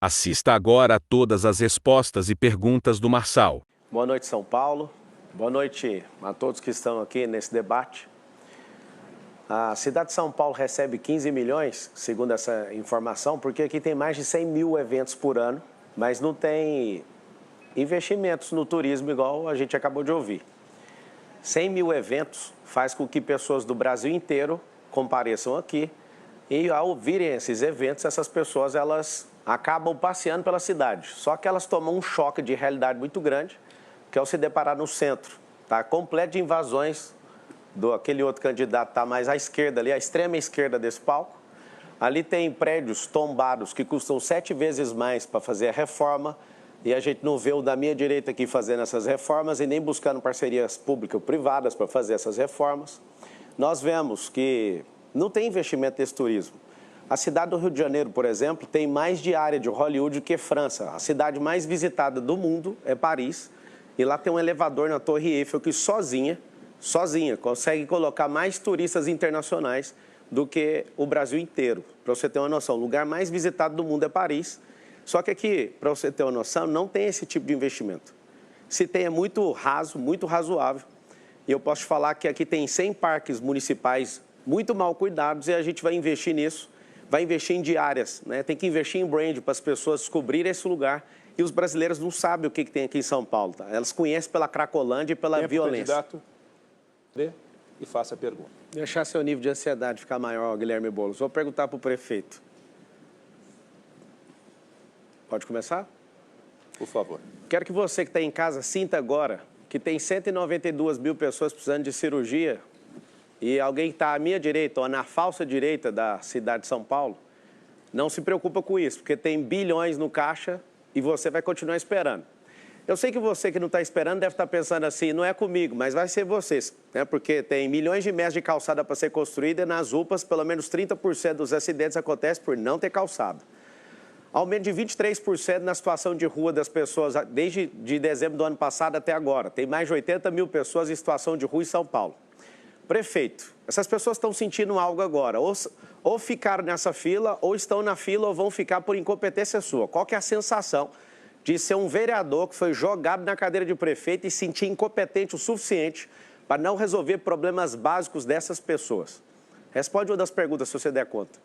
Assista agora a todas as respostas e perguntas do Marçal. Boa noite, São Paulo. Boa noite a todos que estão aqui nesse debate. A cidade de São Paulo recebe 15 milhões, segundo essa informação, porque aqui tem mais de 100 mil eventos por ano, mas não tem investimentos no turismo igual a gente acabou de ouvir. 100 mil eventos faz com que pessoas do Brasil inteiro compareçam aqui e, ao virem esses eventos, essas pessoas elas acabam passeando pela cidade. Só que elas tomam um choque de realidade muito grande, que é ao se deparar no centro, tá completo de invasões aquele outro candidato está mais à esquerda ali, à extrema esquerda desse palco. Ali tem prédios tombados que custam 7 vezes mais para fazer a reforma e a gente não vê o da minha direita aqui fazendo essas reformas e nem buscando parcerias público-privadas para fazer essas reformas. Nós vemos que não tem investimento nesse turismo. A cidade do Rio de Janeiro, por exemplo, tem mais de área de Hollywood que França. A cidade mais visitada do mundo é Paris e lá tem um elevador na Torre Eiffel que sozinha, consegue colocar mais turistas internacionais do que o Brasil inteiro. Para você ter uma noção, o lugar mais visitado do mundo é Paris, só que aqui, para você ter uma noção, não tem esse tipo de investimento. Se tem, é muito raso, muito razoável. E eu posso te falar que aqui tem 100 parques municipais muito mal cuidados e a gente vai investir nisso, vai investir em diárias, né? Tem que investir em brand para as pessoas descobrirem esse lugar. E os brasileiros não sabem o que tem aqui em São Paulo, tá? Elas conhecem pela Cracolândia e pela violência. Candidato, e faça a pergunta. Deixar seu nível de ansiedade ficar maior, Guilherme Boulos. Vou perguntar para o prefeito. Pode começar? Por favor. Quero que você que está em casa sinta agora que tem 192 mil pessoas precisando de cirurgia e alguém que está à minha direita ou na falsa direita da cidade de São Paulo, não se preocupa com isso, porque tem bilhões no caixa e você vai continuar esperando. Eu sei que você que não está esperando deve estar pensando assim, não é comigo, mas vai ser vocês, né? Porque tem milhões de metros de calçada para ser construída e nas UPAs, pelo menos 30% dos acidentes acontecem por não ter calçada. Aumento de 23% na situação de rua das pessoas desde dezembro do ano passado até agora. Tem mais de 80 mil pessoas em situação de rua em São Paulo. Prefeito, essas pessoas estão sentindo algo agora, ou ficaram nessa fila, ou estão na fila, ou vão ficar por incompetência sua. Qual que é a sensação de ser um vereador que foi jogado na cadeira de prefeito e sentir incompetente o suficiente para não resolver problemas básicos dessas pessoas? Responde uma das perguntas, se você der conta.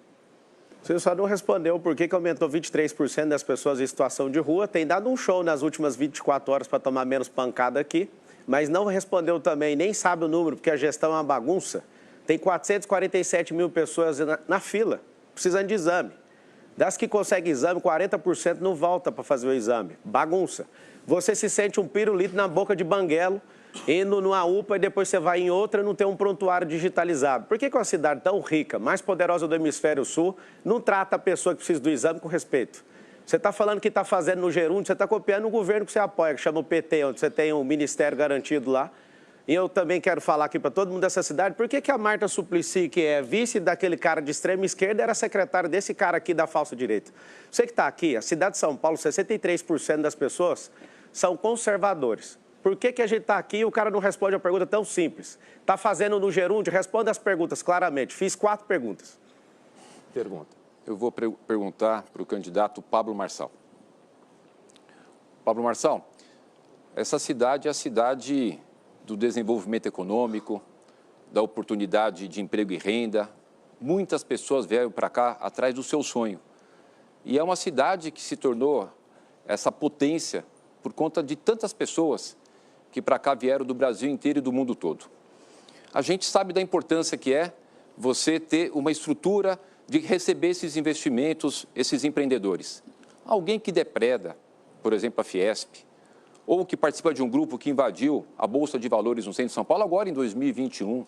Você só não respondeu por que aumentou 23% das pessoas em situação de rua. Tem dado um show nas últimas 24 horas para tomar menos pancada aqui, mas não respondeu também, nem sabe o número, porque a gestão é uma bagunça. Tem 447 mil pessoas na fila, precisando de exame. Das que conseguem exame, 40% não volta para fazer o exame. Bagunça. Você se sente um pirulito na boca de banguelo, indo numa UPA e depois você vai em outra e não tem um prontuário digitalizado. Por que uma cidade tão rica, mais poderosa do Hemisfério Sul, não trata a pessoa que precisa do exame com respeito? Você está falando que está fazendo no Gerúndio, você está copiando um governo que você apoia, que chama o PT, onde você tem um ministério garantido lá. E eu também quero falar aqui para todo mundo dessa cidade, por que a Marta Suplicy, que é vice daquele cara de extrema esquerda, era secretária desse cara aqui da falsa direita? Você que está aqui, a cidade de São Paulo, 63% das pessoas são conservadores. Por que a gente está aqui e o cara não responde a pergunta tão simples? Está fazendo no Gerúndio? Responda as perguntas claramente. Fiz 4 perguntas. Pergunta. Eu vou perguntar para o candidato Pablo Marçal. Pablo Marçal, essa cidade é a cidade do desenvolvimento econômico, da oportunidade de emprego e renda. Muitas pessoas vieram para cá atrás do seu sonho. E é uma cidade que se tornou essa potência por conta de tantas pessoas que para cá vieram do Brasil inteiro e do mundo todo. A gente sabe da importância que é você ter uma estrutura de receber esses investimentos, esses empreendedores. Alguém que depreda, por exemplo, a Fiesp, ou que participa de um grupo que invadiu a Bolsa de Valores no centro de São Paulo, agora em 2021,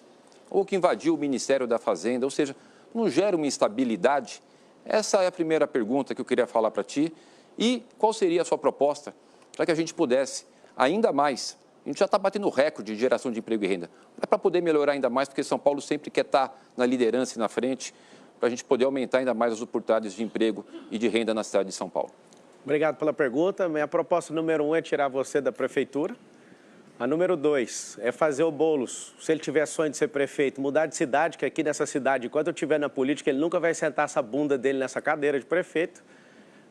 ou que invadiu o Ministério da Fazenda, ou seja, não gera uma instabilidade? Essa é a primeira pergunta que eu queria falar para ti. E qual seria a sua proposta para que a gente pudesse ainda mais, a gente já está batendo recorde de geração de emprego e renda, mas para poder melhorar ainda mais, porque São Paulo sempre quer estar na liderança e na frente, para a gente poder aumentar ainda mais as oportunidades de emprego e de renda na cidade de São Paulo. Obrigado pela pergunta. Minha proposta número 1 é tirar você da prefeitura. A número 2 é fazer o Boulos, se ele tiver sonho de ser prefeito, mudar de cidade, que aqui nessa cidade, enquanto eu estiver na política, ele nunca vai sentar essa bunda dele nessa cadeira de prefeito.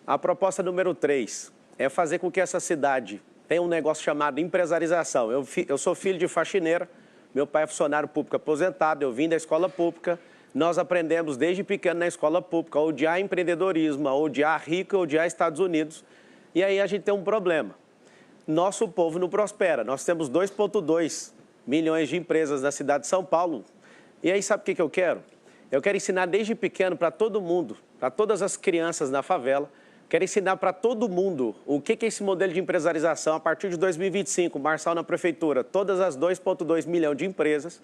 A proposta número 3 é fazer com que essa cidade tenha um negócio chamado empresarização. Eu sou filho de faxineira, meu pai é funcionário público aposentado, eu vim da escola pública. Nós aprendemos desde pequeno na escola pública a odiar empreendedorismo, a odiar rico, a odiar Estados Unidos. E aí a gente tem um problema. Nosso povo não prospera. Nós temos 2,2 milhões de empresas na cidade de São Paulo. E aí sabe o que eu quero? Eu quero ensinar desde pequeno para todo mundo, para todas as crianças na favela. Quero ensinar para todo mundo o que é esse modelo de empresarização. A partir de 2025, Marçal na prefeitura, todas as 2,2 milhões de empresas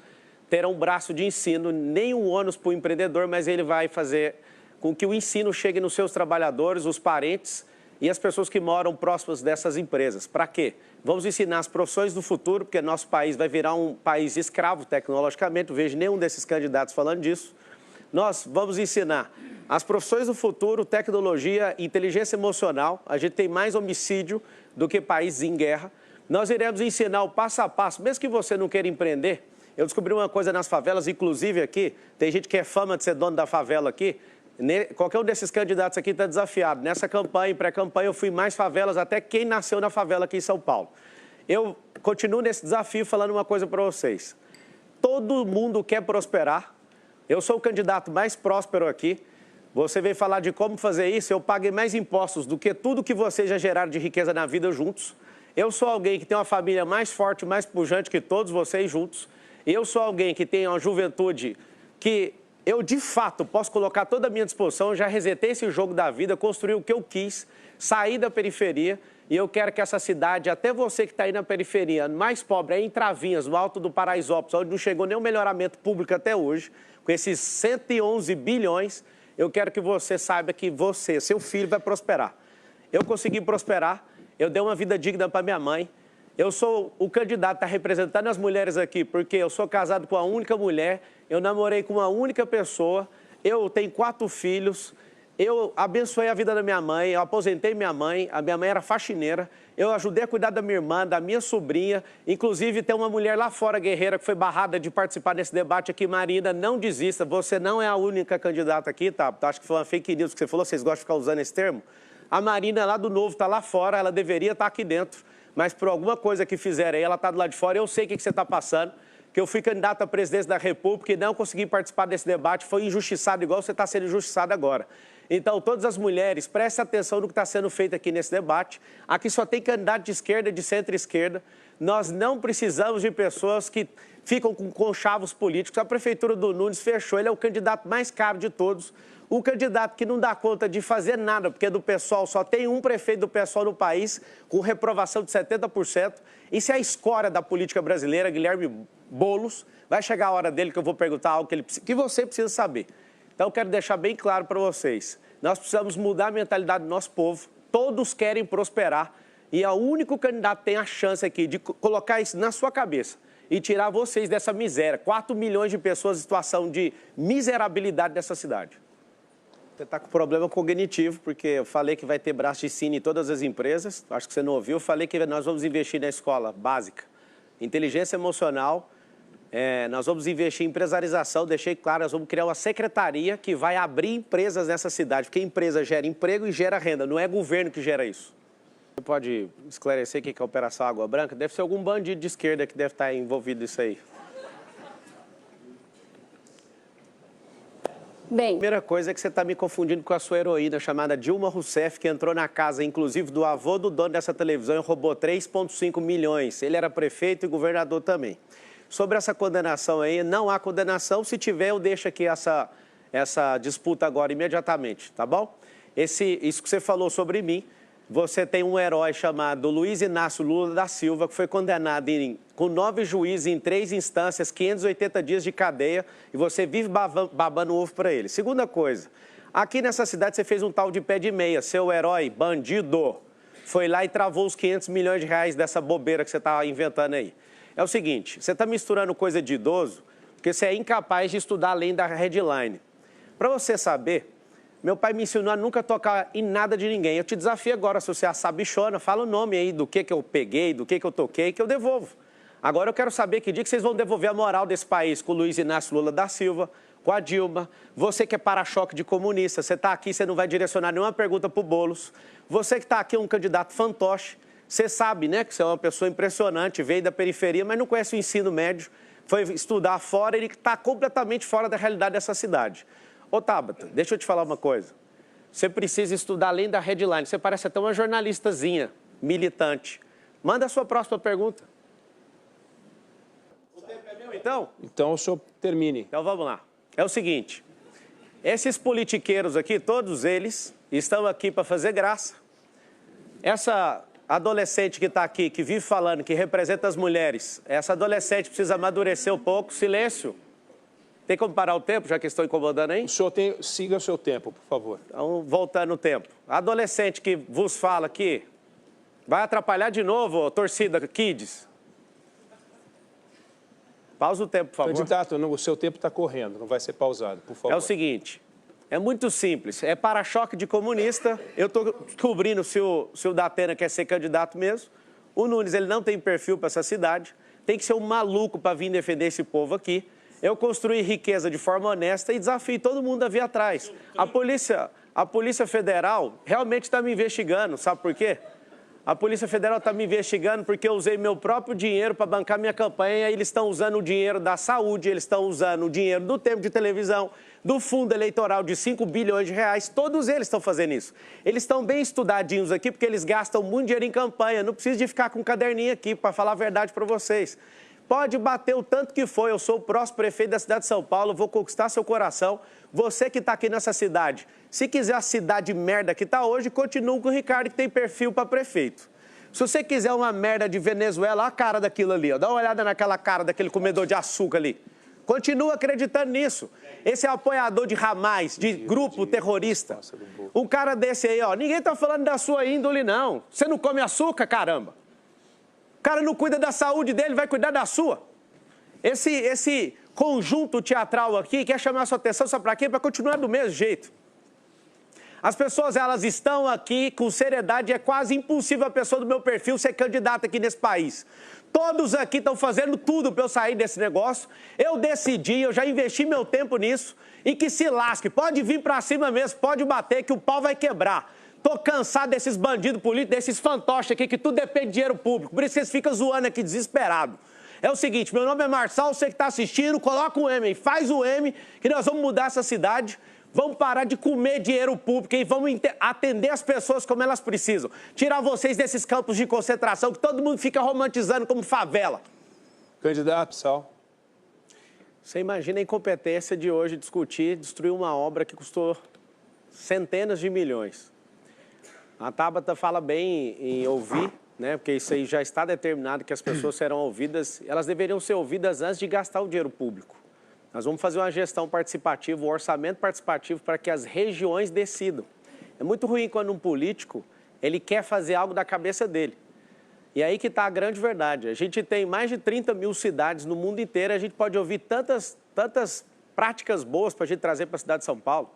terão um braço de ensino, nenhum ônus para o empreendedor, mas ele vai fazer com que o ensino chegue nos seus trabalhadores, os parentes e as pessoas que moram próximas dessas empresas. Para quê? Vamos ensinar as profissões do futuro, porque nosso país vai virar um país escravo tecnologicamente, não vejo nenhum desses candidatos falando disso. Nós vamos ensinar as profissões do futuro, tecnologia, inteligência emocional. A gente tem mais homicídio do que países em guerra. Nós iremos ensinar o passo a passo, mesmo que você não queira empreender. Eu descobri uma coisa nas favelas, inclusive aqui, tem gente que é fama de ser dono da favela aqui. Qualquer um desses candidatos aqui está desafiado. Nessa campanha, pré-campanha, eu fui em mais favelas, até quem nasceu na favela aqui em São Paulo. Eu continuo nesse desafio falando uma coisa para vocês. Todo mundo quer prosperar. Eu sou o candidato mais próspero aqui. Você veio falar de como fazer isso, eu paguei mais impostos do que tudo que vocês já geraram de riqueza na vida juntos. Eu sou alguém que tem uma família mais forte, mais pujante que todos vocês juntos. Eu sou alguém que tem uma juventude que eu, de fato, posso colocar toda a minha disposição. Já resetei esse jogo da vida, construí o que eu quis, saí da periferia. E eu quero que essa cidade, até você que está aí na periferia, mais pobre, aí em Travinhas, no Alto do Paraisópolis, onde não chegou nenhum melhoramento público até hoje, com esses 111 bilhões, eu quero que você saiba que você, seu filho, vai prosperar. Eu consegui prosperar, eu dei uma vida digna para minha mãe. Eu sou o candidato a estar representando as mulheres aqui, porque eu sou casado com uma única mulher, eu namorei com uma única pessoa, eu tenho 4 filhos, eu abençoei a vida da minha mãe, eu aposentei minha mãe, a minha mãe era faxineira, eu ajudei a cuidar da minha irmã, da minha sobrinha, inclusive tem uma mulher lá fora, guerreira, que foi barrada de participar desse debate aqui. Marina, não desista, você não é a única candidata aqui, tá? Acho que foi uma fake news que você falou, vocês gostam de ficar usando esse termo? A Marina lá do Novo está lá fora, ela deveria estar aqui dentro, mas por alguma coisa que fizeram aí, ela está do lado de fora. Eu sei o que você está passando, que eu fui candidato à presidência da República e não consegui participar desse debate, foi injustiçado igual você está sendo injustiçado agora. Então, todas as mulheres, prestem atenção no que está sendo feito aqui nesse debate. Aqui só tem candidato de esquerda e de centro-esquerda. Nós não precisamos de pessoas que ficam com conchavos políticos. A prefeitura do Nunes fechou, ele é o candidato mais caro de todos. O candidato que não dá conta de fazer nada, porque do PSOL só tem um prefeito do PSOL no país, com reprovação de 70%. Isso é a escória da política brasileira, Guilherme Boulos. Vai chegar a hora dele que eu vou perguntar algo que você precisa saber. Então, eu quero deixar bem claro para vocês. Nós precisamos mudar a mentalidade do nosso povo. Todos querem prosperar. E o único candidato que tem a chance aqui de colocar isso na sua cabeça e tirar vocês dessa miséria. 4 milhões de pessoas em situação de miserabilidade dessa cidade. Você está com problema cognitivo, porque eu falei que vai ter braço de ensino em todas as empresas. Acho que você não ouviu. Eu falei que nós vamos investir na escola básica. Inteligência emocional. Nós vamos investir em empresarização, deixei claro, nós vamos criar uma secretaria que vai abrir empresas nessa cidade, porque empresa gera emprego e gera renda, não é governo que gera isso. Você pode esclarecer o que é a Operação Água Branca? Deve ser algum bandido de esquerda que deve estar envolvido nisso aí. Bem, A primeira coisa é que você está me confundindo com a sua heroína chamada Dilma Rousseff, que entrou na casa, inclusive, do avô do dono dessa televisão e roubou 3,5 milhões. Ele era prefeito e governador também. Sobre essa condenação aí, não há condenação. Se tiver, eu deixo aqui essa disputa agora imediatamente, tá bom? Isso que você falou sobre mim, você tem um herói chamado Luiz Inácio Lula da Silva, que foi condenado com 9 juízes em 3 instâncias, 580 dias de cadeia, e você vive babando ovo para ele. Segunda coisa, aqui nessa cidade você fez um tal de pé de meia, seu herói, bandido, foi lá e travou os 500 milhões de reais dessa bobeira que você está inventando aí. É o seguinte, você está misturando coisa de idoso, porque você é incapaz de estudar além da headline. Para você saber, meu pai me ensinou a nunca tocar em nada de ninguém. Eu te desafio agora, se você é a sabichona, fala o nome aí do que eu peguei, do que eu toquei, que eu devolvo. Agora eu quero saber que dia que vocês vão devolver a moral desse país com o Luiz Inácio Lula da Silva, com a Dilma, você que é para-choque de comunista, você está aqui, você não vai direcionar nenhuma pergunta para o Boulos, você que está aqui é um candidato fantoche, você sabe, né, que você é uma pessoa impressionante, veio da periferia, mas não conhece o ensino médio, foi estudar fora, ele está completamente fora da realidade dessa cidade. Ô, Tabata, deixa eu te falar uma coisa. Você precisa estudar além da headline. Você parece até uma jornalistazinha, militante. Manda a sua próxima pergunta. O tempo é meu, então? Então, o senhor termine. Então, vamos lá. É o seguinte. Esses politiqueiros aqui, todos eles, estão aqui para fazer graça. Essa adolescente que está aqui, que vive falando, que representa as mulheres, essa adolescente precisa amadurecer um pouco. Silêncio. Tem como parar o tempo, já que estou incomodando aí? O senhor siga o seu tempo, por favor. Então, voltando o tempo. A adolescente que vos fala aqui, vai atrapalhar de novo, torcida Kids. Pausa o tempo, por favor. Candidato, o seu tempo está correndo, não vai ser pausado, por favor. É o seguinte, é muito simples, é para-choque de comunista, eu estou descobrindo se o Datena quer ser candidato mesmo, o Nunes ele não tem perfil para essa cidade, tem que ser um maluco para vir defender esse povo aqui, eu construí riqueza de forma honesta e desafio todo mundo a vir atrás. A Polícia Federal realmente está me investigando, sabe por quê? A Polícia Federal está me investigando porque eu usei meu próprio dinheiro para bancar minha campanha e eles estão usando o dinheiro da saúde, eles estão usando o dinheiro do tempo de televisão, do fundo eleitoral de 5 bilhões de reais, todos eles estão fazendo isso. Eles estão bem estudadinhos aqui porque eles gastam muito dinheiro em campanha, não preciso de ficar com um caderninho aqui para falar a verdade para vocês. Pode bater o tanto que for, eu sou o próximo prefeito da cidade de São Paulo, vou conquistar seu coração. Você que está aqui nessa cidade, se quiser a cidade merda que está hoje, continua com o Ricardo que tem perfil para prefeito. Se você quiser uma merda de Venezuela, olha a cara daquilo ali, ó. Dá uma olhada naquela cara daquele comedor de açúcar ali. Continua acreditando nisso. Esse é apoiador de Hamas, de grupo terrorista. Um cara desse aí, ó, ninguém está falando da sua índole, não. Você não come açúcar, caramba. O cara não cuida da saúde dele, vai cuidar da sua. Esse conjunto teatral aqui quer chamar a sua atenção, sabe para quê? Para continuar do mesmo jeito. As pessoas, elas estão aqui com seriedade, é quase impossível a pessoa do meu perfil ser candidata aqui nesse país. Todos aqui estão fazendo tudo para eu sair desse negócio. Eu decidi, eu já investi meu tempo nisso e que se lasque. Pode vir para cima mesmo, pode bater que o pau vai quebrar. Tô cansado desses bandidos políticos, desses fantoches aqui, que tudo depende de dinheiro público. Por isso vocês ficam zoando aqui, desesperado. É o seguinte, meu nome é Marçal, você que está assistindo, coloca o M aí, faz o M, que nós vamos mudar essa cidade. Vamos parar de comer dinheiro público e vamos atender as pessoas como elas precisam. Tirar vocês desses campos de concentração que todo mundo fica romantizando como favela. Candidato, Sal. Você imagina a incompetência de hoje discutir, destruir uma obra que custou centenas de milhões. A Tabata fala bem em ouvir, né? Porque isso aí já está determinado que as pessoas serão ouvidas. Elas deveriam ser ouvidas antes de gastar o dinheiro público. Nós vamos fazer uma gestão participativa, um orçamento participativo para que as regiões decidam. É muito ruim quando um político ele quer fazer algo da cabeça dele. E aí que está a grande verdade. A gente tem mais de 30 mil cidades no mundo inteiro, a gente pode ouvir tantas práticas boas para a gente trazer para a cidade de São Paulo.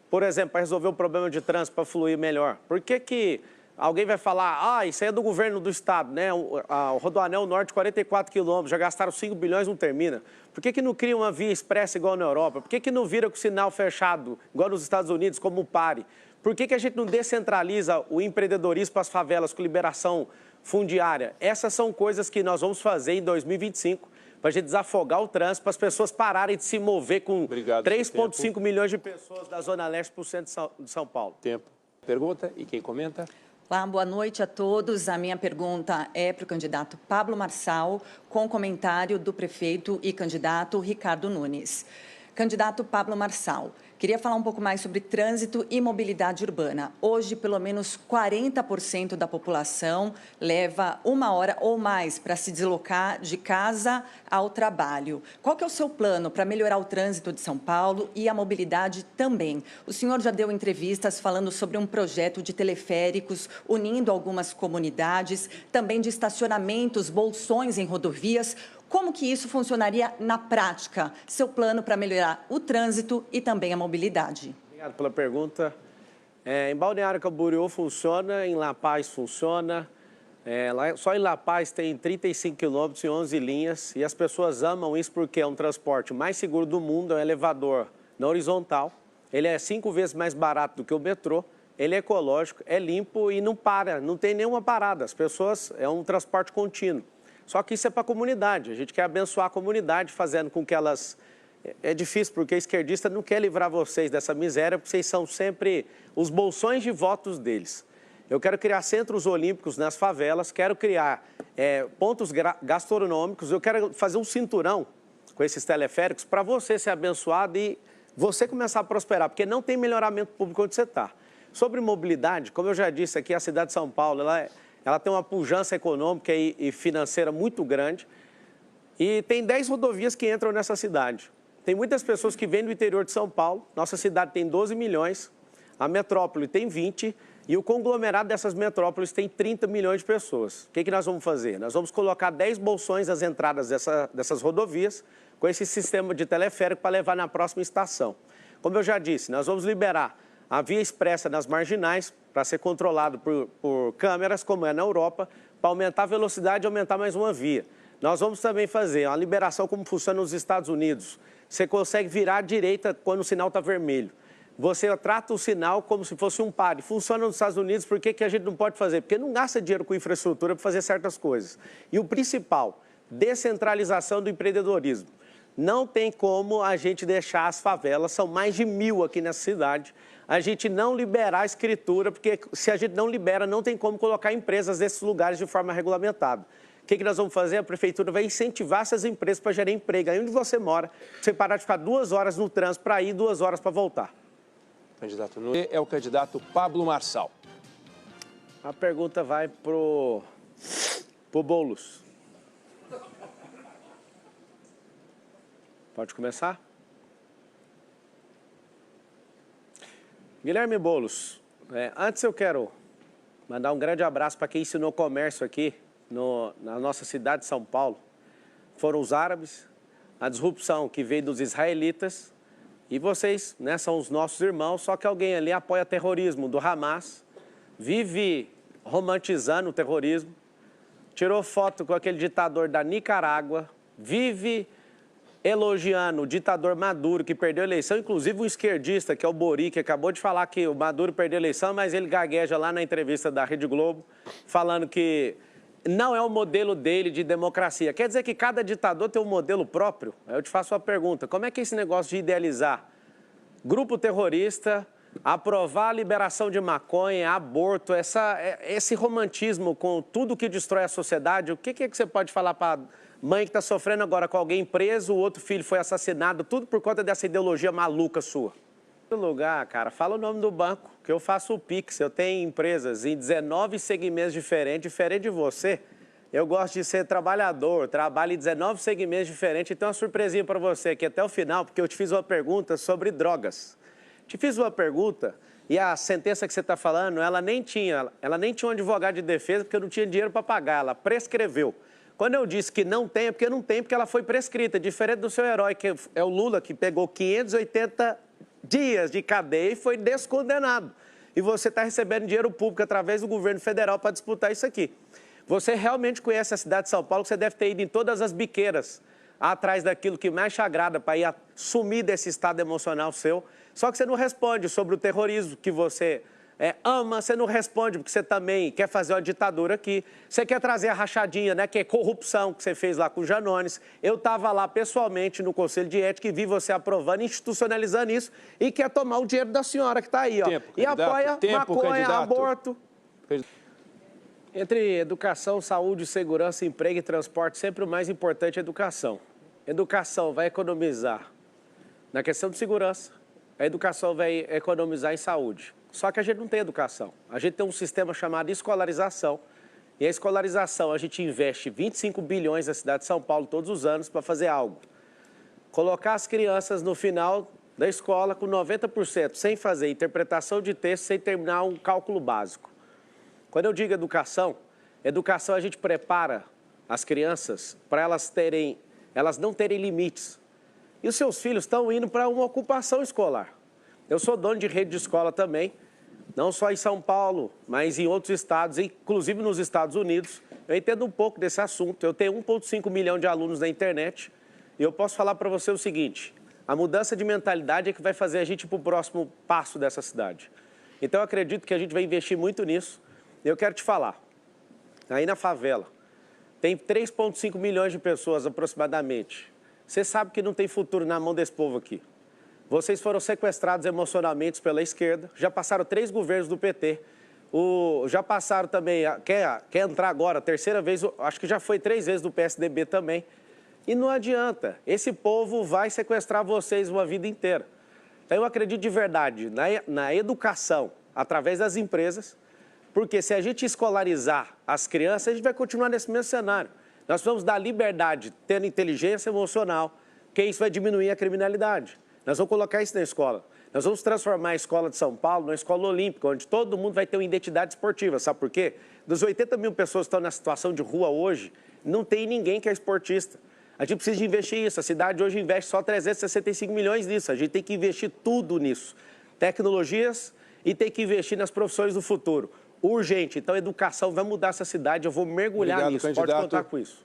Por exemplo, para resolver o problema de trânsito, para fluir melhor. Por que alguém vai falar, isso aí é do governo do estado, né? O Rodoanel Norte, 44 quilômetros, já gastaram 5 bilhões, não termina. Por que não cria uma via expressa igual na Europa? Por que não vira com o sinal fechado, igual nos Estados Unidos, como o PARE? Por que a gente não descentraliza o empreendedorismo para as favelas com liberação fundiária? Essas são coisas que nós vamos fazer em 2025, para a gente desafogar o trânsito, para as pessoas pararem de se mover com 3,5 milhões de pessoas da Zona Leste para o centro de São Paulo. Tempo. Pergunta e quem comenta? Olá, boa noite a todos. A minha pergunta é para o candidato Pablo Marçal, com comentário do prefeito e candidato Ricardo Nunes. Candidato Pablo Marçal, queria falar um pouco mais sobre trânsito e mobilidade urbana. Hoje, pelo menos 40% da população leva 1 hora ou mais para se deslocar de casa ao trabalho. Qual que é o seu plano para melhorar o trânsito de São Paulo e a mobilidade também? O senhor já deu entrevistas falando sobre um projeto de teleféricos unindo algumas comunidades, também de estacionamentos, bolsões em rodovias. Como que isso funcionaria na prática? Seu plano para melhorar o trânsito e também a mobilidade. Obrigado pela pergunta. Em Balneário Camboriú funciona, em La Paz funciona, Só em La Paz tem 35 quilômetros e 11 linhas e as pessoas amam isso porque é um transporte mais seguro do mundo, é um elevador na horizontal, ele é 5 vezes mais barato do que o metrô, ele é ecológico, é limpo e não para, não tem nenhuma parada, as pessoas, é um transporte contínuo. Só que isso é para a comunidade, a gente quer abençoar a comunidade fazendo com que elas... É difícil porque a esquerdista não quer livrar vocês dessa miséria porque vocês são sempre os bolsões de votos deles. Eu quero criar centros olímpicos nas favelas, quero criar pontos gastronômicos, eu quero fazer um cinturão com esses teleféricos para você ser abençoado e você começar a prosperar, porque não tem melhoramento público onde você está. Sobre mobilidade, como eu já disse aqui, a cidade de São Paulo ela tem uma pujança econômica e financeira muito grande e tem 10 rodovias que entram nessa cidade. Tem muitas pessoas que vêm do interior de São Paulo, nossa cidade tem 12 milhões, a metrópole tem 20 e o conglomerado dessas metrópoles tem 30 milhões de pessoas. O que nós vamos fazer? Nós vamos colocar 10 bolsões às entradas dessas rodovias com esse sistema de teleférico para levar na próxima estação. Como eu já disse, nós vamos liberar a via expressa nas marginais para ser controlado por câmeras, como é na Europa, para aumentar a velocidade e aumentar mais uma via. Nós vamos também fazer uma liberação como funciona nos Estados Unidos. Você consegue virar à direita quando o sinal está vermelho. Você trata o sinal como se fosse um par. Funciona nos Estados Unidos, por que a gente não pode fazer? Porque não gasta dinheiro com infraestrutura para fazer certas coisas. E o principal, descentralização do empreendedorismo. Não tem como a gente deixar as favelas, são mais de 1000 aqui nessa cidade, a gente não liberar a escritura, porque se a gente não libera, não tem como colocar empresas nesses lugares de forma regulamentada. O que nós vamos fazer? A prefeitura vai incentivar essas empresas para gerar emprego. Aí onde você mora, você parar de ficar 2 horas no trânsito para ir, 2 horas para voltar. Candidato Nunes é o candidato Pablo Marçal. A pergunta vai pro Boulos. Pode começar? Guilherme Boulos, antes eu quero mandar um grande abraço para quem ensinou comércio aqui na nossa cidade de São Paulo. Foram os árabes, a disrupção que veio dos israelitas e vocês, né, são os nossos irmãos, só que alguém ali apoia terrorismo do Hamas, vive romantizando o terrorismo, tirou foto com aquele ditador da Nicarágua, vive elogiando o ditador Maduro, que perdeu a eleição, inclusive um esquerdista, que é o Bori, que acabou de falar que o Maduro perdeu a eleição, mas ele gagueja lá na entrevista da Rede Globo, falando que não é o modelo dele de democracia. Quer dizer que cada ditador tem um modelo próprio? Aí eu te faço uma pergunta, como é que é esse negócio de idealizar grupo terrorista, aprovar a liberação de maconha, aborto, esse romantismo com tudo que destrói a sociedade, o que você pode falar para mãe que está sofrendo agora com alguém preso, o outro filho foi assassinado, tudo por conta dessa ideologia maluca sua? No lugar, cara, fala o nome do banco, que eu faço o Pix, eu tenho empresas em 19 segmentos diferente de você. Eu gosto de ser trabalhador, trabalho em 19 segmentos diferentes, então uma surpresinha para você aqui até o final, porque eu te fiz uma pergunta sobre drogas. Te fiz uma pergunta e a sentença que você está falando, ela nem tinha um advogado de defesa porque eu não tinha dinheiro para pagar, ela prescreveu. Quando eu disse que não tem, é porque não tem, porque ela foi prescrita, diferente do seu herói, que é o Lula, que pegou 580 dias de cadeia e foi descondenado. E você está recebendo dinheiro público através do governo federal para disputar isso aqui. Você realmente conhece a cidade de São Paulo, você deve ter ido em todas as biqueiras, atrás daquilo que mais te agrada, para ir sumir desse estado emocional seu. Só que você não responde sobre o terrorismo que você ama, você não responde porque você também quer fazer uma ditadura aqui. Você quer trazer a rachadinha, né, que é corrupção que você fez lá com o Janones. Eu estava lá pessoalmente no Conselho de Ética e vi você aprovando, institucionalizando isso e quer tomar o dinheiro da senhora que está aí, ó. Tempo, e apoia maconha, candidato. aborto. Entre educação, saúde, segurança, emprego e transporte, sempre o mais importante é educação. Educação vai economizar na questão de segurança, a educação vai economizar em saúde. Só que a gente não tem educação. A gente tem um sistema chamado escolarização. E a escolarização, a gente investe 25 bilhões na cidade de São Paulo todos os anos para fazer algo. Colocar as crianças no final da escola com 90%, sem fazer interpretação de texto, sem terminar um cálculo básico. Quando eu digo educação a gente prepara as crianças para elas não terem limites. E os seus filhos estão indo para uma ocupação escolar. Eu sou dono de rede de escola também. não só em São Paulo, mas em outros estados, inclusive nos Estados Unidos. Eu entendo um pouco desse assunto. Eu tenho 1,5 milhão de alunos na internet e eu posso falar para você o seguinte: a mudança de mentalidade é que vai fazer a gente ir para o próximo passo dessa cidade. Então, eu acredito que a gente vai investir muito nisso. Eu quero te falar, aí na favela, tem 3,5 milhões de pessoas aproximadamente. Você sabe que não tem futuro na mão desse povo aqui. Vocês foram sequestrados emocionalmente pela esquerda, já passaram 3 governos do PT, já passaram também, quer entrar agora, terceira vez, acho que já foi 3 vezes do PSDB também. E não adianta, esse povo vai sequestrar vocês uma vida inteira. Então eu acredito de verdade na educação, através das empresas, porque se a gente escolarizar as crianças, a gente vai continuar nesse mesmo cenário. Nós precisamos dar liberdade, tendo inteligência emocional, que isso vai diminuir a criminalidade. Nós vamos colocar isso na escola. Nós vamos transformar a escola de São Paulo numa escola olímpica, onde todo mundo vai ter uma identidade esportiva. Sabe por quê? Dos 80 mil pessoas que estão na situação de rua hoje, não tem ninguém que é esportista. A gente precisa de investir isso. A cidade hoje investe só 365 milhões nisso. A gente tem que investir tudo nisso. Tecnologias e tem que investir nas profissões do futuro. Urgente. Então, a educação vai mudar essa cidade. Eu vou mergulhar nisso. Pode contar com isso.